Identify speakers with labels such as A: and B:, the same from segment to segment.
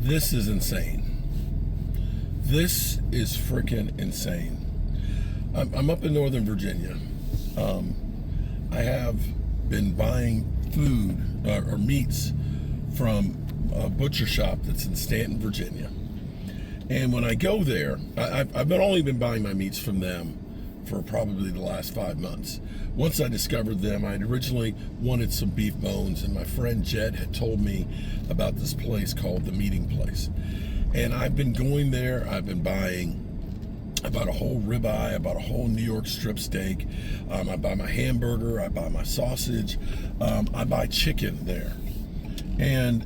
A: This is insane. This is freaking insane. I'm up in Northern Virginia. I have been buying food or meats from a butcher shop that's in Stanton, Virginia. And when I go there, I've only been buying my meats from them for probably the last 5 months. Once I discovered them, I had originally wanted some beef bones, and my friend Jed had told me about this place called The Meeting Place. And I've been going there. I've been buying, I bought a whole ribeye, I bought a whole New York strip steak, I buy my hamburger, I buy my sausage, I buy chicken there. And,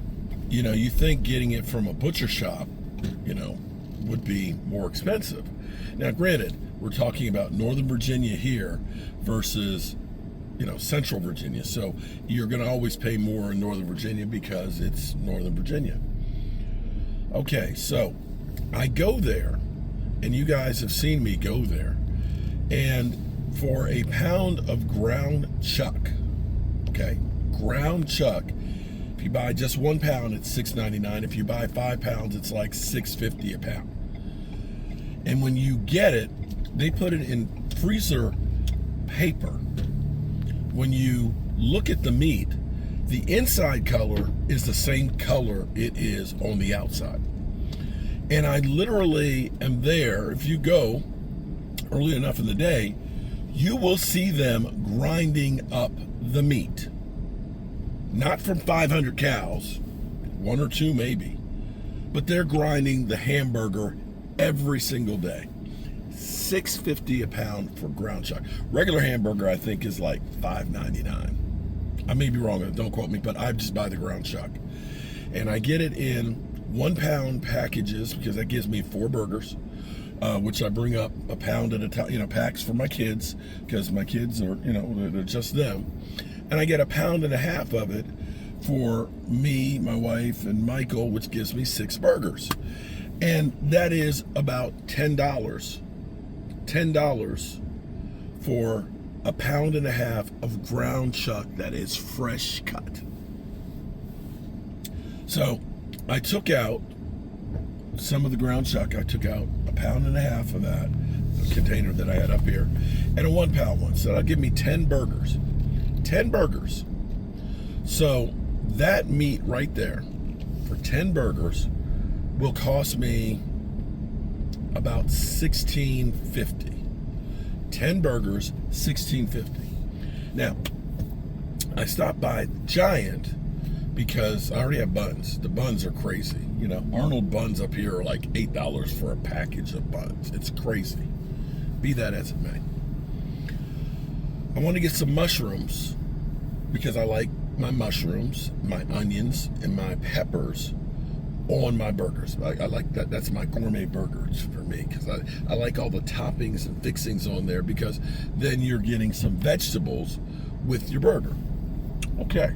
A: you think getting it from a butcher shop, would be more expensive. Now, granted, we're talking about Northern Virginia here versus, Central Virginia. So you're going to always pay more in Northern Virginia because it's Northern Virginia. Okay, so I go there, and you guys have seen me go there, and for a pound of ground chuck, okay, ground chuck, if you buy just 1 pound, it's $6.99. If you buy 5 pounds, it's like $6.50 a pound. And when you get it, they put it in freezer paper. When you look at the meat, the inside color is the same color it is on the outside. And I literally am there. If you go early enough in the day, you will see them grinding up the meat. Not from 500 cows, 1 or 2 maybe, but they're grinding the hamburger every single day. $6.50 a pound for ground chuck. Regular hamburger, I think, is like $5.99. I may be wrong, don't quote me, but I just buy the ground chuck. And I get it in 1 pound packages because that gives me 4 burgers, which I bring up a pound at a time, packs for my kids, because my kids are, they're just them. And I get a pound and a half of it for me, my wife, and Michael, which gives me 6 burgers. And that is about $10. $10 for a pound and a half of ground chuck that is fresh cut. So I took out some of the ground chuck. I took out a pound and a half of that container that I had up here and a 1 pound one. So that'll give me 10 burgers. 10 burgers. So that meat right there for 10 burgers will cost me about $16.50. 10 burgers, $16.50. Now, I stopped by Giant because I already have buns. The buns are crazy. Arnold buns up here are like $8 for a package of buns. It's crazy. Be that as it may. I want to get some mushrooms because I like my mushrooms, my onions, and my peppers on my burgers. I like that. That's my gourmet burgers for me, because I like all the toppings and fixings on there, because then you're getting some vegetables with your burger. Okay.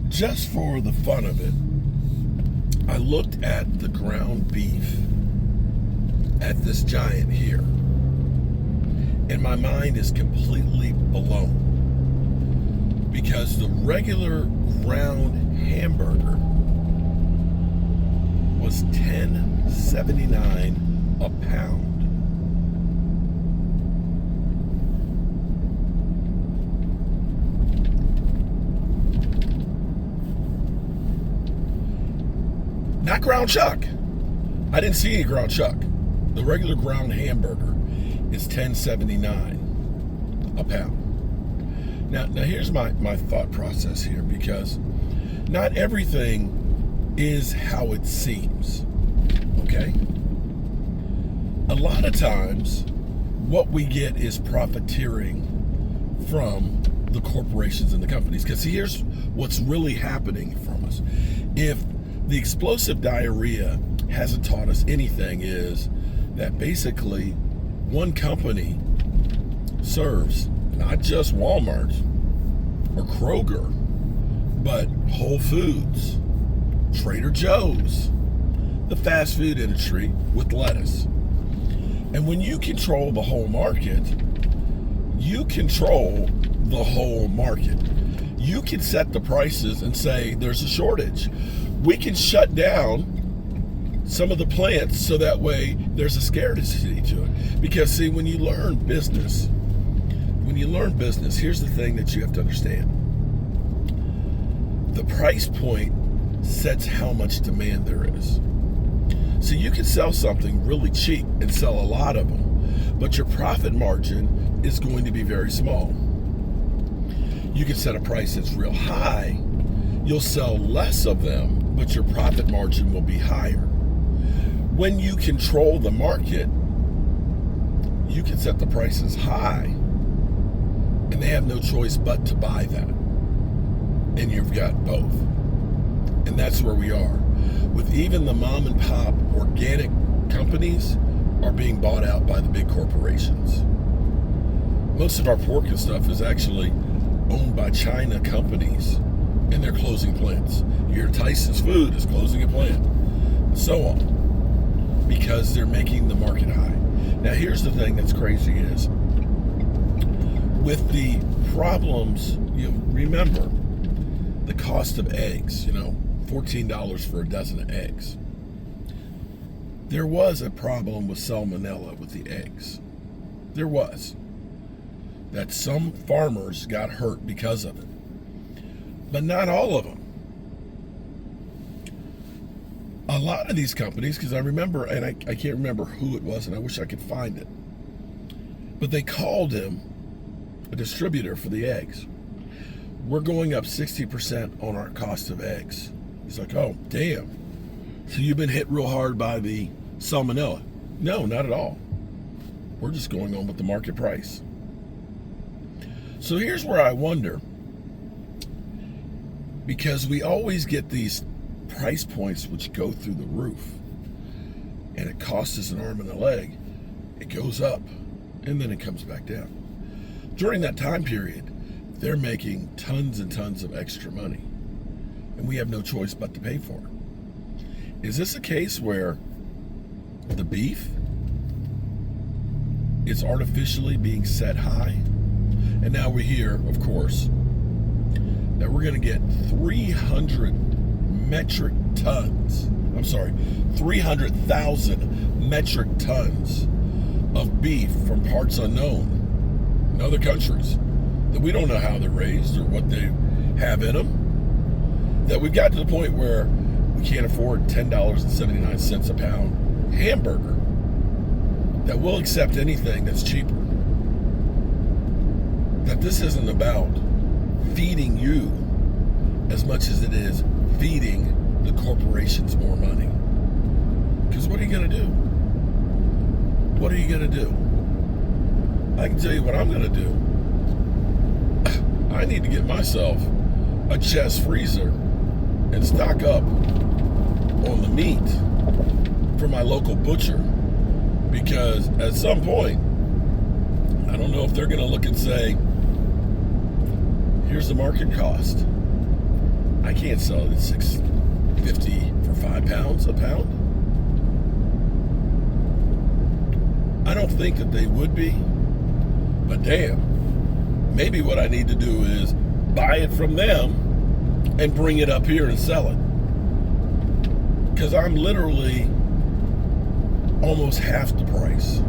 A: Just for the fun of it, I looked at the ground beef at this Giant here, and my mind is completely blown, because the regular ground hamburger was $10.79 a pound. Not ground chuck. I didn't see any ground chuck. The regular ground hamburger is $10.79 a pound. Now here's my thought process here, because not everything is how it seems, okay? A lot of times, what we get is profiteering from the corporations and the companies. Because here's what's really happening from us. If the explosive diarrhea hasn't taught us anything, is that basically one company serves not just Walmart or Kroger, but Whole Foods, Trader Joe's, the fast food industry with lettuce. And when you control the whole market, you control the whole market. You can set the prices and say there's a shortage. We can shut down some of the plants so that way there's a scarcity to it. Because see, when you learn business, here's the thing that you have to understand. The price point sets how much demand there is. So you can sell something really cheap and sell a lot of them, but your profit margin is going to be very small. You can set a price that's real high. You'll sell less of them, but your profit margin will be higher. When you control the market, you can set the prices high, and they have no choice but to buy that. And you've got both. And that's where we are. With even the mom and pop organic companies are being bought out by the big corporations. Most of our pork and stuff is actually owned by China companies, and they're closing plants. You hear Tyson's Food is closing a plant, and so on, because they're making the market high. Now here's the thing that's crazy is, with the problems, remember the cost of eggs, $14 for a dozen of eggs. There was a problem with salmonella with the eggs. There was. That some farmers got hurt because of it. But not all of them. A lot of these companies, because I remember, and I can't remember who it was, and I wish I could find it, but they called him a distributor for the eggs. We're going up 60% on our cost of eggs. He's like, oh, damn. So you've been hit real hard by the salmonella? No, not at all. We're just going on with the market price. So here's where I wonder, because we always get these price points which go through the roof, and it costs us an arm and a leg. It goes up, and then it comes back down. During that time period, they're making tons and tons of extra money, and we have no choice but to pay for it. Is this a case where the beef is artificially being set high? And now we hear, of course, that we're going to get 300,000 metric tons of beef from parts unknown in other countries that we don't know how they're raised or what they have in them. That we've got to the point where we can't afford $10.79 a pound hamburger, that we'll accept anything that's cheaper. That this isn't about feeding you as much as it is feeding the corporations more money. Because what are you going to do? What are you going to do? I can tell you what I'm going to do. I need to get myself a chest freezer and stock up on the meat from my local butcher. Because at some point, I don't know if they're going to look and say, here's the market cost. I can't sell it at $6.50 for 5 pounds a pound. I don't think that they would be, but damn, maybe what I need to do is buy it from them and bring it up here and sell it. Because I'm literally almost half the price.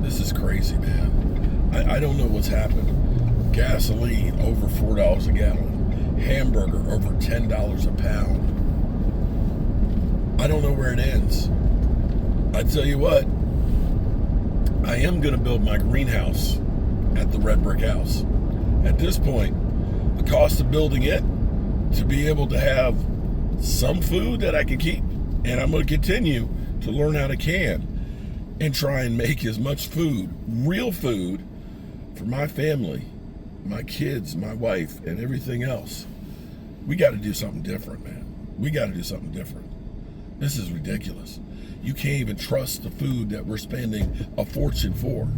A: This is crazy, man. I don't know what's happened. Gasoline over $4 a gallon. Hamburger over $10 a pound. I don't know where it ends. I tell you what, I am going to build my greenhouse at the Red Brick House. At this point, the cost of building it to be able to have some food that I can keep, and I'm going to continue to learn how to can and try and make as much food, real food, for my family, my kids, my wife, and everything else. We got to do something different, man. We got to do something different. This is ridiculous. You can't even trust the food that we're spending a fortune for.